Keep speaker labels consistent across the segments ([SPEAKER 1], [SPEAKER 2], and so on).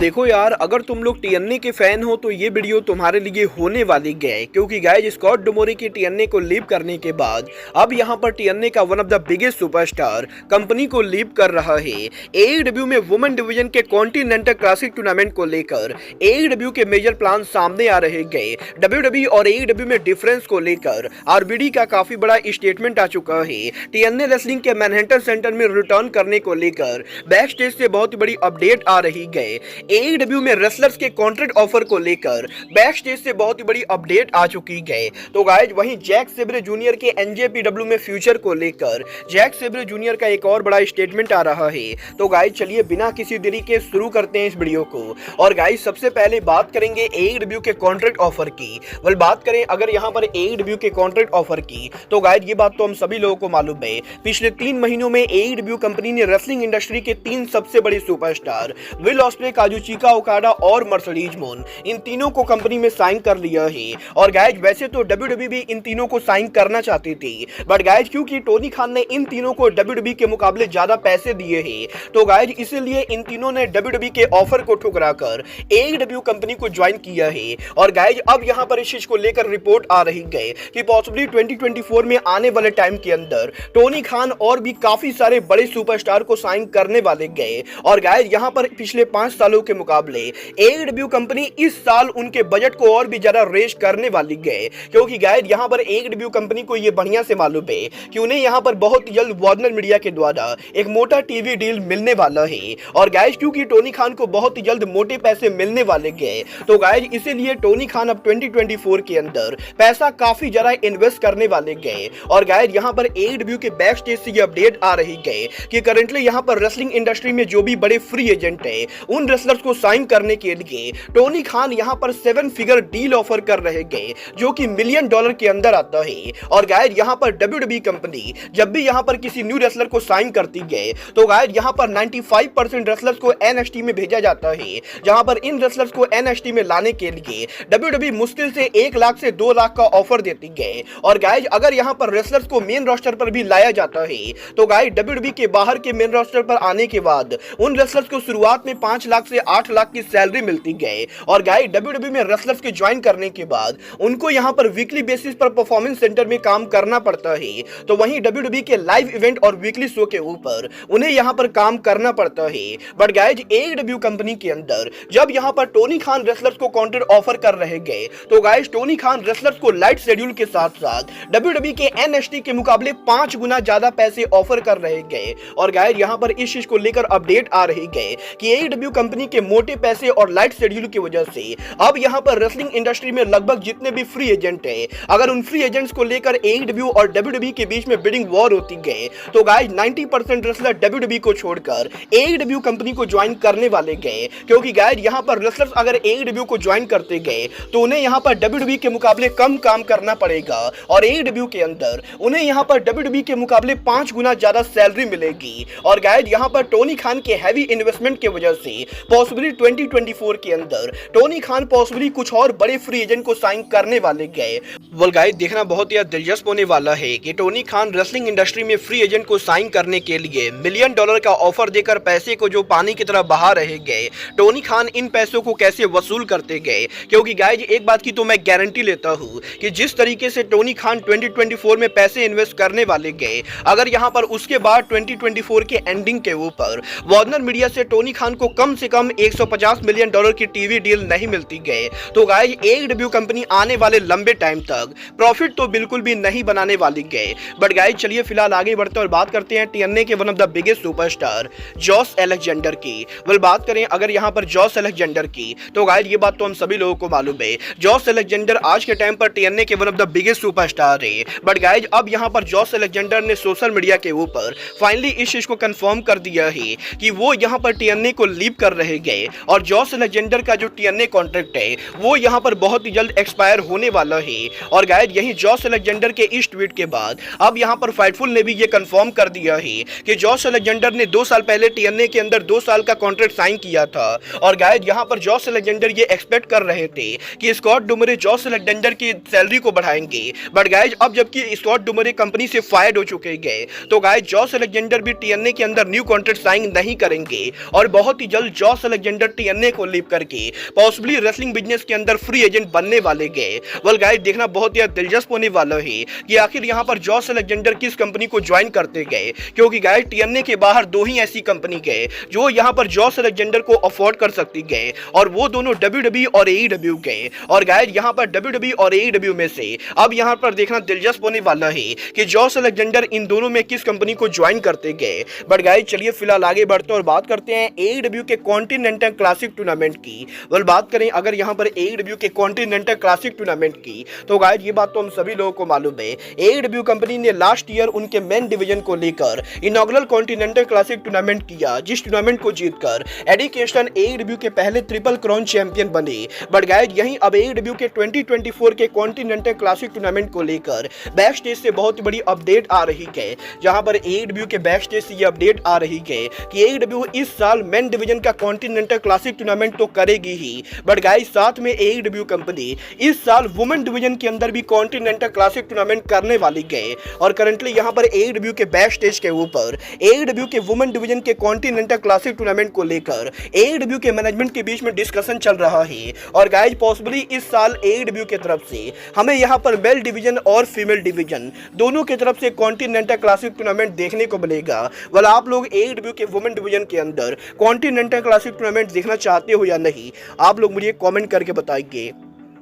[SPEAKER 1] देखो यार, अगर तुम लोग टीएनए के फैन हो तो ये वीडियो तुम्हारे लिए होने वाली है, क्योंकि गाइस स्कॉट डुमोरी की टीएनए को लीव करने के बाद अब यहाँ पर टीएनए का one of the biggest superstar company को लीव कर रहा है। एईडब्ल्यू में वुमेन डिवीजन के कॉन्टिनेंटल क्लासिक टूर्नामेंट को लेकर एईडब्ल्यू के मेजर प्लान सामने आ रहे गए। डब्ल्यूडब्ल्यूई और एईडब्ल्यू में डिफरेंस को लेकर आरबीडी का काफी बड़ा स्टेटमेंट आ चुका है। टीएनए रेसलिंग के मैनहट्टन सेंटर में रिटर्न करने को लेकर बैक स्टेज से बहुत बड़ी अपडेट आ रही है। एईडब्ल्यू में रेसलर्स के कॉन्ट्रैक्ट ऑफर को लेकर बैक स्टेज से बहुत ही बड़ी अपडेट आ चुकी है। तो गाइज वहीं जैक सेब्रे जूनियर के एनजेपीडब्ल्यू में फ्यूचर को लेकर जैक सेब्रे जूनियर का एक और बड़ा स्टेटमेंट आ रहा है। तो गाइज चलिए बिना किसी देरी के शुरू करते हैं इस वीडियो को। और गाइज सबसे पहले बात करेंगे एईडब्ल्यू के कॉन्ट्रैक्ट ऑफर की। वेल बात करें अगर यहाँ पर एईडब्ल्यू के कॉन्ट्रैक्ट ऑफर की, तो गाइज ये बात तो हम सभी लोगों को मालूम है। पिछले 3 महीनों में एईडब्ल्यू कंपनी ने रेसलिंग इंडस्ट्री के 3 सबसे बड़े सुपरस्टार विल ऑस्प्रे, काजुचिका ओकाडा और मर्सिडीज मोन, इन तीनों को कंपनी में साइन कर लिया है। और गाइज वैसे तो डब्ल्यूडब्ल्यूई भी इन तीनों को साइन करना चाहती थी, बट गाइज क्योंकि टोनी खान ने इन तीनों को डब्ल्यूडब्ल्यूई के मुकाबले ज्यादा पैसे दिए हैं, तो गाइज इसीलिए इन तीनों ने डब्ल्यूडब्ल्यूई के ऑफर को ठुकराकर एईडब्ल्यू कंपनी को ज्वाइन किया है। और गाइज अब यहां पर इस चीज को लेकर रिपोर्ट आ रही है कि पॉसिबली 2024 में आने वाले टाइम के अंदर टोनी खान और भी काफी सारे बड़े सुपरस्टार को साइन करने वाले गए। और गाइज यहां पर पिछले 5 सालों के मुकाबले एईडब्ल्यू कंपनी इस साल उनके बजट को और भी ज्यादा रेज करने वाली है, क्योंकि गाइज यहां पर एईडब्ल्यू कंपनी को यह बढ़िया से मालूम है कि उन्हें यहां पर बहुत जल्द वार्नर मीडिया के द्वारा एक मोटा टीवी डील मिलने वाला है। और गाइज क्योंकि टोनी खान को बहुत ही जल्द मोटे पैसे मिलने वाले हैं, तो गाइज इसीलिए टोनी खान अब 2024 के अंदर पैसा काफी ज्यादा इन्वेस्ट करने वाले गए। और गाइज यहां पर एईडब्ल्यू के बैक स्टेज से ये अपडेट आ रही है कि करंटली यहां पर रेसलिंग इंडस्ट्री में जो भी बड़े फ्री एजेंट है उन रेसलर्स को साइन करने के लिए टोनी खान यहां पर 7 फिगर डील ऑफर कर रहे गए, जो कि $1 मिलियन के अंदर आता है। और गाइज यहां पर डब्ल्यूडब्ल्यूई कंपनी जब भी यहां पर किसी न्यू रेसलर को साइन करती है, तो गाइज यहां पर 95% रेसलर्स को एनएक्सटी में भेजा जाता है, जहां पर इन रेसलर्स को एनएक्सटी में लाने के लिए डब्ल्यूडब्ल्यूई मुश्किल से 1 लाख से 2 लाख का ऑफर देती है। और गाइज अगर यहां पर रेसलर्स को मेन रोस्टर पर भी लाया जाता है, तो गाइज डब्ल्यूडब्ल्यूई के बाहर के मेन रोस्टर पर आने के बाद उन रेसलर्स को शुरुआत में 5 लाख से 8 लाख की सैलरी मिलती है। और गाइस डब्ल्यूडब्ल्यूई में रेसलर्स के ज्वाइन करने के बाद उनको यहां पर वीकली बेसिस पर परफॉर्मेंस सेंटर में काम करना पड़ता है, तो वहीं डब्ल्यूडब्ल्यूई के लाइव इवेंट और वीकली शो के ऊपर उन्हें यहां पर काम करना पड़ता है। बट गाइस एईडब्ल्यू कंपनी के अंदर जब यहां पर टोनी खान रेसलर्स को कॉन्ट्रैक्ट ऑफर कर रहे गए, तो गाइस टोनी खान रेसलर्स को लाइट शेड्यूल के साथ साथ डब्ल्यूडब्ल्यूई के एनएक्सटी के मुकाबले 5 गुना ज्यादा पैसे ऑफर कर रहे गए। और गाइस यहां पर इस चीज को लेकर अपडेट आ रही है कि एईडब्ल्यू कंपनी के मोटे पैसे और लाइट शेड्यूल की वजह से अब यहां पर रेसलिंग इंडस्ट्री में लगभग जितने भी फ्री एजेंट हैं, अगर उन फ्री एजेंट्स को लेकर एईडब्ल्यू और डब्ल्यूडब्ल्यूई के बीच में बिडिंग वॉर होती है, तो गाइस 90% रेसलर डब्ल्यूडब्ल्यूई को छोड़कर एईडब्ल्यू कंपनी को ज्वाइन करने वाले गए। क्योंकि गाइस यहां पर रेसलर्स अगर एईडब्ल्यू को ज्वाइन करते गए, तो उन्हें यहां पर डब्ल्यूडब्ल्यूई के मुकाबले कम काम करना पड़ेगा, और एईडब्ल्यू के अंदर उन्हें यहां पर डब्ल्यूडब्ल्यूई के मुकाबले 5 गुना ज्यादा सैलरी मिलेगी। और गाइस यहां पर टोनी खान के हैवी इन्वेस्टमेंट की वजह से पॉसिबली 2024 के अंदर टोनी खान पॉसिबली कुछ और बड़े फ्री एजेंट को साइन करने वाले गए। वेल गाइस देखना बहुत ही दिलचस्प होने वाला है कि टोनी खान रेसलिंग इंडस्ट्री में फ्री एजेंट को साइन करने के लिए $1 मिलियन का ऑफर देकर पैसे को जो पानी की तरह बहा रहे गए, टोनी खान इन पैसों को कैसे वसूल करते गए। क्योंकि गाइस एक बात की तो मैं गारंटी लेता हूं कि जिस तरीके से टोनी खान 2024 में पैसे इन्वेस्ट करने वाले गए, अगर यहां पर उसके बाद 2024 के एंडिंग के ऊपर वार्नर मीडिया से टोनी खान को कम से कम $150 मिलियन की टीवी डील नहीं मिलती गए, तो गाइस एईडब्ल्यू कंपनी आने वाले लंबे टाइम तक प्रॉफिट तो बिल्कुल भी नहीं बनाने वाली गए। बट गाइस चलिए फिलहाल आगे बढ़ते और बात करते हैं टीएनए के one of the biggest superstar Josh Alexander की। वेल बात करें अगर यहां पर जॉश अलेक्जेंडर की, तो गाइस ये बात तो हम सभी लोगों को मालूम है, जॉश अलेक्जेंडर आज के टाइम पर टीएनए के one of the biggest superstar है। बट गाइस अब यहां पर जॉश अलेक्जेंडर ने सोशल मीडिया के ऊपर फाइनली इस चीज को कंफर्म कर दिया है कि वो यहां पर टीएनए को लीव कर रहे गए। और जॉश अलेक्जेंडर का जो टीएनए कॉन्ट्रैक्ट है वो यहां पर बहुत ही जल्द एक्सपायर होने वाला है। और गाइस यही जॉश अलेक्जेंडर के इस ट्वीट के बाद अब यहां पर फाइटफुल ने भी ये कंफर्म कर दिया है कि जॉश अलेक्जेंडर ने 2 साल पहले टीएनए के अंदर 2 साल का कॉन्ट्रैक्ट साइन किया था। और गाइस यहां पर जॉश अलेक्जेंडर ये एक्सपेक्ट कर रहे थे कि स्कॉट डुमरे जॉश अलेक्जेंडर की सैलरी को बढ़ाएंगे। बट गाइस अब जबकि स्कॉट डुमरे कंपनी से फायर्ड हो चुके गए, तो गाइस जॉश अलेक्जेंडर भी टीएनए के अंदर न्यू कॉन्ट्रैक्ट साइन नहीं करेंगे। और बहुत ही जल्द जॉश अलेक्जेंडर टीएनए को लीव करके पॉसिबली रेसलिंग बिजनेस के अंदर फ्री एजेंट बनने वाले गए। वेल गाइस, देखना बहुत ही दिलचस्प होने वाला है कि आखिर यहाँ पर जॉस अलेक्जेंडर किस कंपनी को ज्वाइन करते गए, क्योंकि गाइस टीएनए के बाहर दो ही ऐसी कंपनी गए जो यहाँ पर जॉस अलेक्जेंडर को अफोर्ड कर सकती गए, और वो दोनों WWE और AEW गए। और गाइस, यहाँ पर WWE और AEW में से अब यहाँ पर देखना दिलचस्प होने वाला है कि जॉस अलेक्जेंडर इन दोनों में किस कंपनी को ज्वाइन करते गए। बट गाइस, चलिए फिलहाल आगे बढ़ते और बात करते हैं AEW के कॉन्टिनेंटल क्लासिक टूर्नामेंट की। वेल, बात करें अगर यहाँ पर AEW के कॉन्टिनेंटल क्लासिक टूर्नामेंट की, तो गाइस ये बात तो हम सभी लोगों को मालूम है, AEW कंपनी ने लास्ट ईयर उनके मेन डिवीजन को लेकर इनॉग्रल कॉन्टिनेंटल क्लासिक टूर्नामेंट किया, जिस टूर्नामेंट को जीतकर एडी किंगस्टन AEW के पहले ट्रिपल क्राउन चैंपियन बने। बट गाइस, यहीं अब AEW के 2024 के कॉन्टिनेंटल क्लासिक टूर्नामेंट को लेकर बैक स्टेज से बहुत बड़ी अपडेट आ रही है, जहां पर AEW के बैक स्टेज से ये अपडेट आ रही है कि AEW इस साल मेन डिवीजन का कॉन्टिनेंटल क्लासिक टूर्नामेंट तो करेगी ही, बट गाइस साथ में AEW कंपनी इस साल वुमेन डिवीजन के अंदर भी कॉन्टिनेंटल क्लासिक टूर्नामेंट करने वाली है। और करंटली यहां पर AEW के बैक स्टेज के ऊपर AEW के वुमेन डिवीजन के कॉन्टिनेंटल क्लासिक टूर्नामेंट को लेकर AEW के मैनेजमेंट के बीच में डिस्कशन चल रहा है। और गाइस, पॉसिबली इस साल AEW की तरफ से हमें यहां पर मेल डिवीजन और फीमेल डिवीजन दोनों की तरफ से कॉन्टिनेंटल क्लासिक टूर्नामेंट देखने को मिलेगा। वाला आप लोग AEW के वुमेन डिवीजन के अंदर कॉन्टिनेंटल क्लासिक टूर्नामेंट देखना चाहते हो या नहीं, आप लोग मुझे कमेंट करके बताइए।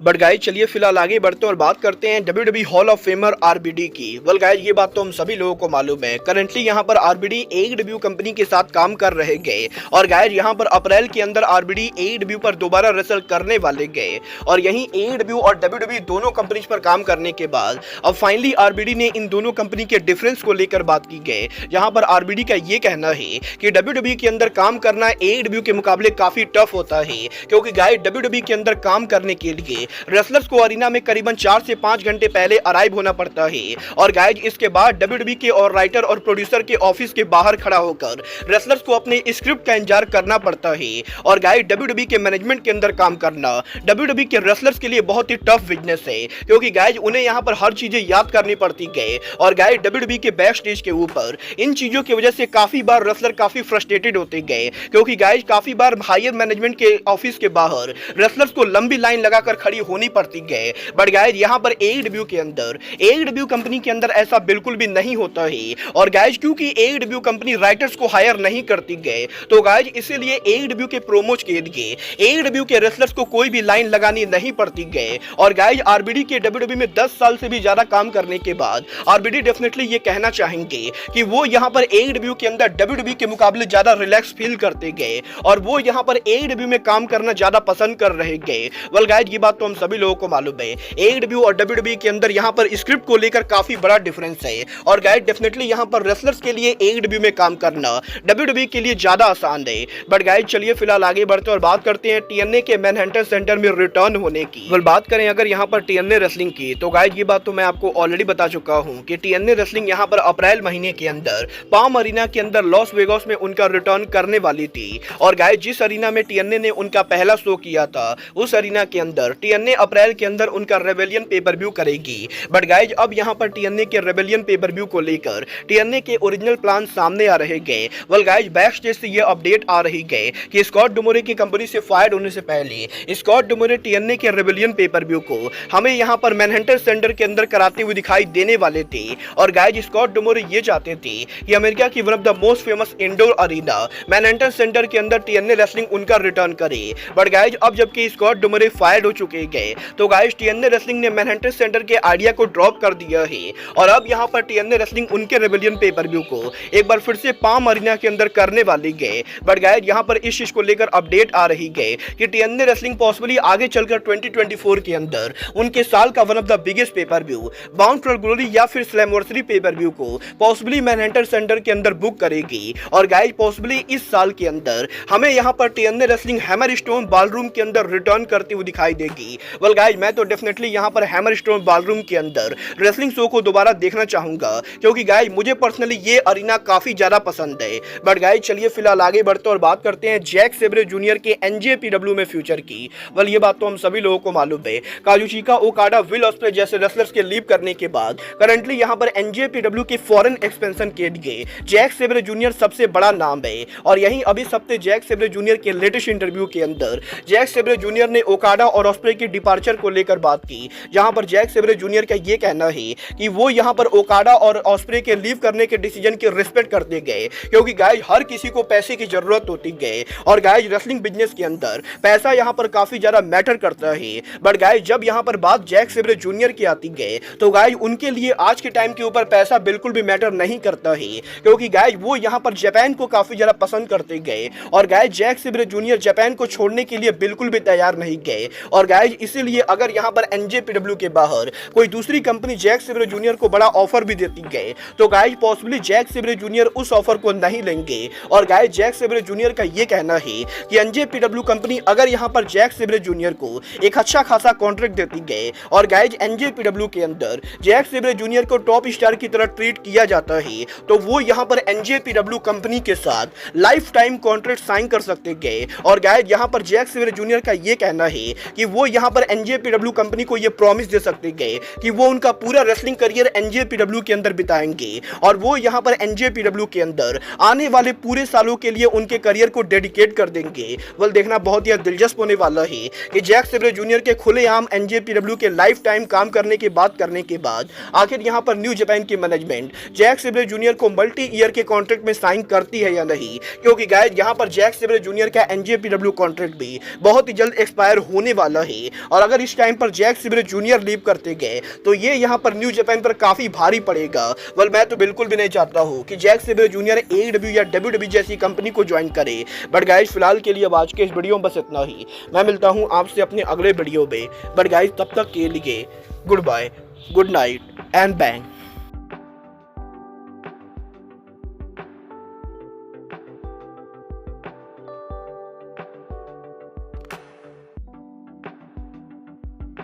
[SPEAKER 1] बट गाइस, चलिए फिलहाल आगे बढ़ते हैं और बात करते हैं WWE hall of famer RBD की। वेल गाइस, ये बात तो हम सभी लोगों को मालूम है, करंटली यहाँ पर RBD AEW कंपनी के साथ काम कर रहे गए। और गाइस, यहाँ पर अप्रैल के अंदर RBD AEW पर दोबारा रेसल करने वाले गए। और यहीं AEW और WWE दोनों कंपनी पर काम करने के बाद अब फाइनली RBD ने इन दोनों कंपनी के डिफरेंस को लेकर बात की गई, जहाँ पर RBD का ये कहना है कि WWE के अंदर काम करना AEW के मुकाबले काफी टफ होता है, क्योंकि गाइस WWE के अंदर काम करने के लिए रेसलर्स को अरीना में करीबन 4 से 5 घंटे पहले अराइव होना पड़ता है। और गाइज, इसके बाद WWE के और राइटर और प्रोड्यूसर के ऑफिस के बाहर खड़ा होकर रेसलर्स को अपने स्क्रिप्ट का इंतजार करना पड़ता है। और गाइज, WWE के मैनेजमेंट के अंदर काम करना WWE के रेसलर्स के लिए बहुत ही टफ बिजनेस है, क्योंकि गाइज उन्हें यहाँ पर हर चीजें याद करनी पड़ती है। और गाइज, WWE के बैक स्टेज के ऊपर इन चीजों की वजह से काफी बार रेसलर काफी फ्रस्ट्रेटेड होते गए, क्योंकि गाइज काफी बार हायर मैनेजमेंट के ऑफिस के बाहर रेसलर्स को लंबी लाइन लगाकर खड़ी होनी पड़ती है। बट गाइज, यहाँ पर AEW के अंदर AEW कंपनी के अंदर ऐसा बिल्कुल भी नहीं होता है। और गाइज, क्योंकि AEW कंपनी राइटर्स को हायर नहीं करती है, तो गाइज इसीलिए AEW के प्रोमोज के लिए AEW के रेसलर्स को कोई भी लाइन लगानी नहीं पड़ती है। और गाइज, RBD के WWE में 10 साल से भी ज्यादा काम करने के बाद RBD डेफिनेटली ये कहना चाहेंगे कि वो यहाँ पर AEW के अंदर WWE के मुकाबले ज्यादा रिलैक्स फील करते गए, और वो यहाँ पर AEW में काम करना ज्यादा पसंद कर रहे गए। वेल गाइज, ये बात तो हम सभी लोगों को मालूम है, AEW और WWE के अंदर यहाँ पर स्क्रिप्ट को लेकर काफी बड़ा डिफरेंस है। और गाइज, डेफिनेटली यहाँ पर रेसलर्स के लिए AEW में काम करना WWE के लिए ज्यादा आसान है। बट गाइज, चलिए फिलहाल आगे बढ़ते और बात करते हैं TNA के मैनहट्टन सेंटर में रिटर्न होने की। वेल, बात करें अगर यहाँ पर TNA रेसलिंग की, तो गाइज ये बात तो मैं आपको ऑलरेडी बता चुका हूँ कि TNA रेसलिंग यहाँ पर अप्रैल महीने के अंदर पाम अरीना के अंदर लॉस वेगास में उनका रिटर्न करने वाली थी। और गाइज, जिस अरीना में TNA ने उनका पहला शो किया था, उस अरीना के अंदर TNA अप्रैल के अंदर उनका रेबेलियन पेपर व्यू करेगी। बट गाइज, अब यहाँ पर TNA के रेबेलियन पेपर व्यू को लेकर TNA के ओरिजिनल प्लान सामने आ रहे गए। वेल गाइज, बैक स्टेज से ये अपडेट आ रही गए कि स्कॉट डुमोरे की कंपनी से फायर होने से पहले स्कॉट डुमोरे TNA के रेबेलियन पेपर व्यू को हमें यहाँ पर मैनहट्टन सेंटर के अंदर कराते हुए दिखाई देने वाले थे। और गाइज, स्कॉट डुमोरे ये चाहते थे कि अमेरिका की one of the most famous indoor arena Manhattan Center के अंदर TNA रेसलिंग उनका रिटर्न करे। बट गाइज, अब जबकि स्कॉट डुमोरे फायर हो चुके गए, तो गाइज TNA रेसलिंग ने मैनहट्टन सेंटर के आइडिया को ड्रॉप कर दिया है। और अब यहाँ पर TNA रेसलिंग उनके रेबेलियन पेपर व्यू को एक बार फिर से पाम अरीना के अंदर करने वाली गए। बट गाइज, यहाँ पर इस चीज को लेकर अपडेट आ रही है कि TNA रेसलिंग पॉसिबली आगे चलकर 2024 के अंदर उनके साल का one of the biggest pay per view bound for glory या फिर स्लैमवर्सरी पेपर व्यू को पॉसिबली मैनहट्टन सेंटर के अंदर बुक करेगी। और गाइज, पॉसिबली इस साल के अंदर हमें यहाँ पर TNA wrestling hammer stone ballroom के अंदर रिटर्न करती हुई दिखाई देगी। होगी। वेल गाइज, मैं तो डेफिनेटली यहाँ पर हैमरस्टोन बॉलरूम के अंदर रेसलिंग शो को दोबारा देखना चाहूंगा, क्योंकि गाइज मुझे पर्सनली ये अरीना काफी ज्यादा पसंद है। बट गाइज चलिए फिलहाल आगे बढ़ते और बात करते हैं जैक सेब्रे जूनियर के एनजेपीडब्ल्यू में फ्यूचर की। वेल ये बात तो हम सभी लोगों को मालूम है, काजुचिका ओकाडा, विल ऑस्प्रे जैसे रेसलर्स के लीव करने के बाद करंटली यहाँ पर एनजेपीडब्ल्यू के फॉरेन एक्सपेंशन के लिए जैक सेब्रे जूनियर सबसे बड़ा नाम है। और यहीं अभी सप्ताह जैक सेब्रे जूनियर के लेटेस्ट इंटरव्यू के अंदर जैक सेब्रे जूनियर ने ओकाडा और ऑस्प्रे की डिपार्चर को लेकर बात की, जहां पर जैक सेब्रे जूनियर का यह कहना है कि वो यहां पर ओकाडा और ऑस्प्रे के लीव करने के डिसीजन की रिस्पेक्ट करते गए, क्योंकि गाइज हर किसी को पैसे की जरूरत होती है और गाइज रेसलिंग बिजनेस के अंदर पैसा यहां पर काफी ज्यादा मैटर करता है। बट गाइज जब यहां पर बात जैक सेब्रे जूनियर की आती है तो गाइज उनके लिए आज के टाइम के ऊपर पैसा बिल्कुल भी मैटर नहीं करता है, क्योंकि गाइज वो यहां पर जापान को काफी ज्यादा पसंद करते गए और guys Jack Sabre junior Japan को छोड़ने के लिए बिल्कुल भी तैयार नहीं गए। और गाइज इसीलिए अगर यहां पर एनजेपीडब्ल्यू के बाहर कोई दूसरी कंपनी जैक सेब्रे जूनियर को बड़ा ऑफर भी देती गए तो guys possibly Jack Sabre junior उस ऑफर को नहीं लेंगे। और गाइज जैक सेब्रे जूनियर का यह कहना है कि एनजेपीडब्ल्यू कंपनी अगर यहां पर जैक सेब्रे जूनियर को एक अच्छा खासा कॉन्ट्रैक्ट देती गए और गाइज एनजेपीडब्ल्यू के अंदर जैक सेब्रे जूनियर को टॉप स्टार की तरह ट्रीट किया जाता है तो वो यहां पर एनजेपीडब्ल्यू कंपनी के साथ लाइफ टाइम कॉन्ट्रैक्ट साइन कर सकते गए। और गाइज यहां पर जैक सेब्रे जूनियर का यह कहना है कि वो यहां पर एनजेपीडब्ल्यू कंपनी को यह प्रॉमिस दे सकते गए कि वो उनका पूरा रेसलिंग करियर एनजेपीडब्ल्यू के अंदर बिताएंगे और वो यहां पर एनजेपीडब्ल्यू के अंदर आने वाले पूरे सालों के लिए उनके करियर को डेडिकेट कर देंगे। वेल देखना बहुत ही दिलचस्प होने वाला है कि जैक सेब्रे जूनियर के खुलेआम एनजेपीडब्ल्यू के लाइफ टाइम काम करने की बात करने के बाद आखिर यहां पर न्यू जापान की मैनेजमेंट जैक सेब्रे जूनियर को मल्टी ईयर के कॉन्ट्रैक्ट में साइन करती है या नहीं, क्योंकि गाइस यहां पर जैक सेब्रे जूनियर का एनजेपीडब्ल्यू कॉन्ट्रैक्ट भी बहुत ही जल्द एक्सपायर होने वाला है। और अगर इस टाइम पर जैक सेब्रे जूनियर लीव करते गए तो ये यहां पर न्यू जापान पर काफी भारी पड़ेगा। वेल मैं तो बिल्कुल भी नहीं चाहता हूं कि जैक सेब्रे जूनियर AEW या WWE जैसी कंपनी को ज्वाइन करे। बट गाइस फिलहाल के लिए अब आज के इस वीडियो में बस इतना ही। मैं मिलता हूं आपसे अपने अगले वीडियो में। बट गाइस तब तक के लिए goodbye, good night and bang.